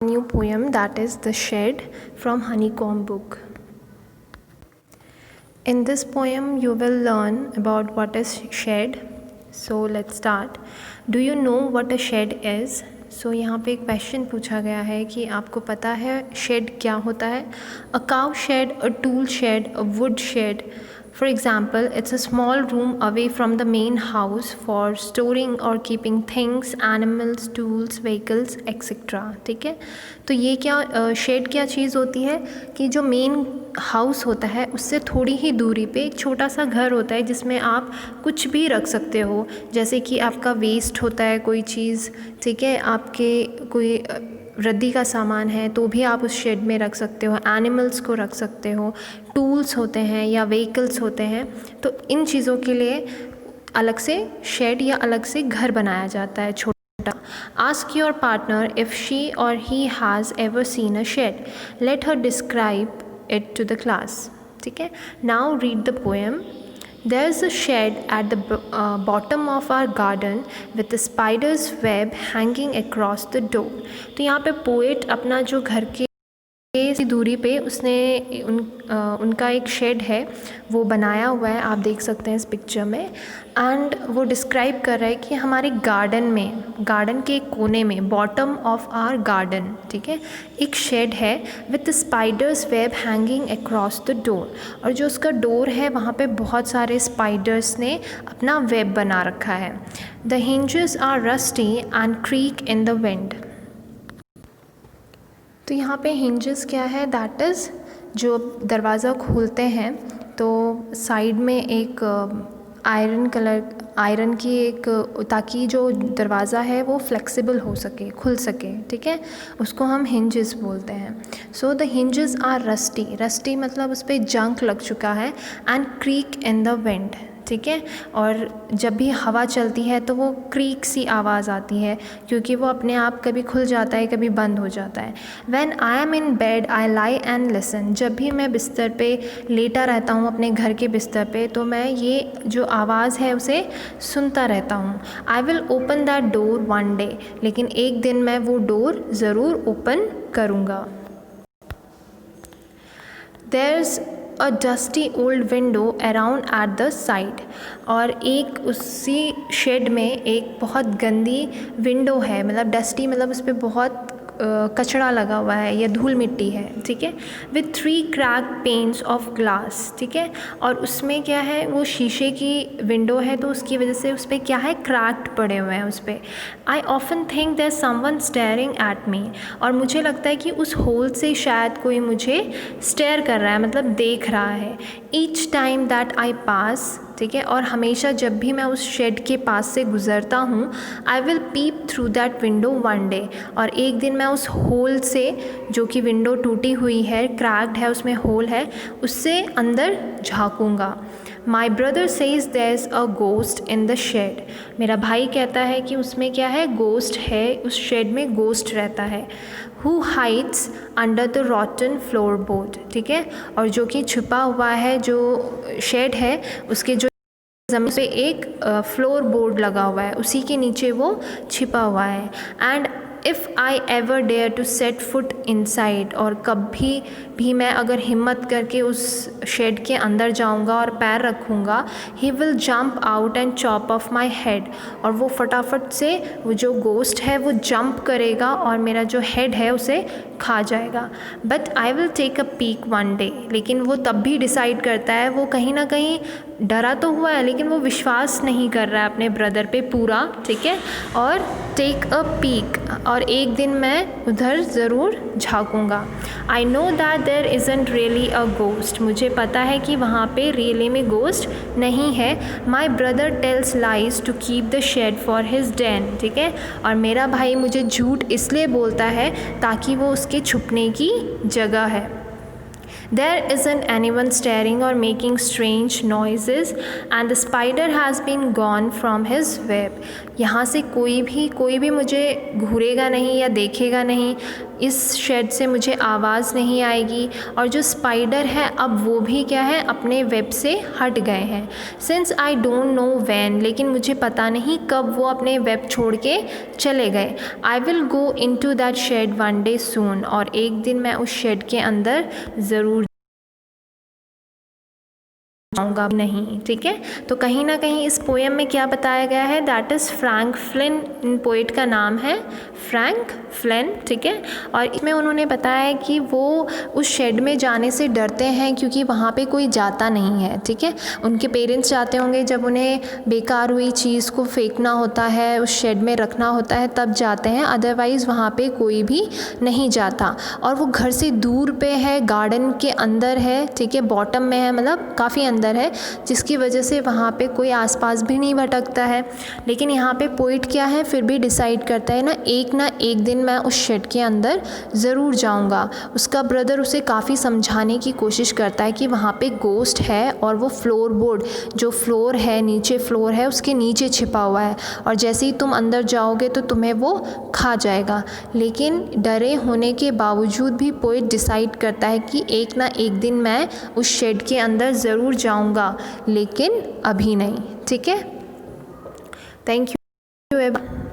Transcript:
New poem, that is The Shed from Honeycomb book. In this poem you will learn about what is shed. So let's start. Do you know what a shed is? So यहाँ पे एक question पूछा गया है कि आपको पता है शेड क्या होता है. A cow shed, a tool shed, a wood shed. For example, it's a small room away from the main house for storing or keeping things, animals, tools, vehicles, etc. ठीक है. तो ये क्या शेड क्या चीज़ होती है कि जो मेन हाउस होता है उससे थोड़ी ही दूरी पे एक छोटा सा घर होता है जिसमें आप कुछ भी रख सकते हो. जैसे कि आपका वेस्ट होता है कोई चीज़, ठीक है, आपके कोई रद्दी का सामान है तो भी आप उस शेड में रख सकते हो. एनिमल्स को रख सकते हो, टूल्स होते हैं या व्हीकल्स होते हैं. तो इन चीज़ों के लिए अलग से शेड या अलग से घर बनाया जाता है छोटा. Ask your partner if she or he has ever seen a shed. Let her describe it to the class. ठीक है. Now read the poem. There's a shed at the bottom of our garden with a spider's web hanging across the door. तो यहाँ पे poet अपना जो घर के दूरी पे उसने उनका एक शेड है वो बनाया हुआ है, आप देख सकते हैं इस पिक्चर में. एंड वो डिस्क्राइब कर रहा है कि हमारे गार्डन में, गार्डन के एक कोने में, बॉटम ऑफ आवर गार्डन, ठीक है, एक शेड है with spiders web hanging across the door. और जो उसका डोर है वहाँ पे बहुत सारे स्पाइडर्स ने अपना वेब बना रखा है. The hinges are rusty and creak in the wind. तो यहाँ पे हिंजेस क्या है, दैट इज़ जो दरवाज़ा खोलते हैं तो साइड में एक आयरन की एक, ताकि जो दरवाज़ा है वो फ्लेक्सिबल हो सके, खुल सके, ठीक है, उसको हम हिंजेस बोलते हैं. So the hinges are rusty मतलब उस पर जंक लग चुका है. And creak in the wind, ठीक है, और जब भी हवा चलती है तो वो क्रीक सी आवाज़ आती है क्योंकि वो अपने आप कभी खुल जाता है कभी बंद हो जाता है. When I am in bed I lie and listen. जब भी मैं बिस्तर पे लेटा रहता हूँ अपने घर के बिस्तर पे तो मैं ये जो आवाज़ है उसे सुनता रहता हूँ. I will open that door one day. लेकिन एक दिन मैं वो डोर ज़रूर ओपन करूँगा. There's a dusty old window around at the side. और एक उसी शेड में एक बहुत गंदी विंडो है, मतलब डस्टी मतलब उस पर बहुत कचरा लगा हुआ है या धूल मिट्टी है, ठीक है. With 3 crack pains of glass, ठीक है, और उसमें क्या है, वो शीशे की विंडो है तो उसकी वजह से उस पर क्या है, क्रैक्ड पड़े हुए हैं उस पर. I often think there someone staring at me. और मुझे लगता है कि उस होल से शायद कोई मुझे स्टेयर कर रहा है, मतलब देख रहा है. ईच टाइम दैट आई पास, ठीक है, और हमेशा जब भी मैं उस शेड के पास से गुज़रता हूँ, I will pep through that window one day. और एक दिन मैं उस होल से, जो कि विंडो टूटी हुई है, क्रैक्ड है, उसमें होल है, उससे अंदर झाँकूँगा. My brother says there is a ghost in the shed. मेरा भाई कहता है कि उसमें क्या है, गोस्ट है, उस शेड में गोस्ट रहता है. Who hides under the rotten floorboard, ठीक है, और जो कि छुपा हुआ है, जो शेड है उसके जो ज़मीन पे एक फ्लोर बोर्ड लगा हुआ है उसी के नीचे वो छिपा हुआ है. And if I ever dare to set foot inside. और कभी भी मैं अगर हिम्मत करके उस शेड के अंदर जाऊंगा और पैर रखूंगा, he will jump out and chop of my head. और वो फटाफट से वो जो गोस्ट है वो जंप करेगा और मेरा जो हेड है उसे खा जाएगा. But I will take a peek one day. लेकिन वो तब भी डिसाइड करता है, वो कहीं ना कहीं डरा तो हुआ है लेकिन वो विश्वास नहीं कर रहा है अपने ब्रदर पे पूरा, ठीक है, और टेक अ पीक, और एक दिन मैं उधर ज़रूर झाँकूँगा. I know that there isn't really a ghost. मुझे पता है कि वहाँ पे रियली में गोस्ट नहीं है. My brother tells lies to keep the shed for his den, ठीक है, और मेरा भाई मुझे झूठ इसलिए बोलता है ताकि वो उसके छुपने की जगह है. There isn't anyone staring or making strange noises and the spider has been gone from his web. यहाँ से कोई भी मुझे घूरेगा नहीं या देखेगा नहीं. इस शेड से मुझे आवाज़ नहीं आएगी। और जो स्पाइडर है अब वो भी क्या है, अपने वेब से हट गए हैं। Since I don't know when, लेकिन मुझे पता नहीं कब वो अपने वेब छोड़ के चले गए। I will go into that shed one day soon, और एक दिन मैं उस शेड के अंदर ज़रूर जाऊँगा नहीं। ठीक है, तो कहीं ना कहीं इस पोएम में क्या बताया गया है, that is Frank Flint, in poet का नाम है फ्रैंक फ्लिन। ठीक है, और इसमें उन्होंने बताया है कि वो उस शेड में जाने से डरते हैं क्योंकि वहाँ पे कोई जाता नहीं है। ठीक है, उनके पेरेंट्स जाते होंगे जब उन्हें बेकार हुई चीज़ को फेंकना होता है, उस शेड में रखना होता है, तब जाते हैं, अदरवाइज़ वहाँ पे कोई भी नहीं जाता। और वो घर से दूर पे है, गार्डन के अंदर है। ठीक है, बॉटम में है, मतलब काफ़ी अंदर है, जिसकी वजह से वहाँ पे कोई आसपास भी नहीं भटकता है। लेकिन यहाँ पे पोइट क्या है, फिर भी डिसाइड करता है ना एक दिन मैं उस शेड के अंदर ज़रूर जाऊँगा। उसका ब्रदर उसे काफ़ी समझाने की कोशिश करता है कि वहाँ पे गोस्ट है और वो फ्लोर बोर्ड, जो फ्लोर है, नीचे फ्लोर है, उसके नीचे छिपा हुआ है, और जैसे ही तुम अंदर जाओगे तो तुम्हें वो खा जाएगा। लेकिन डरे होने के बावजूद भी पोइट डिसाइड करता है कि एक ना एक दिन मैं उस शेड के अंदर ज़रूर जाऊंगा, लेकिन अभी नहीं। ठीक है, थैंक यू।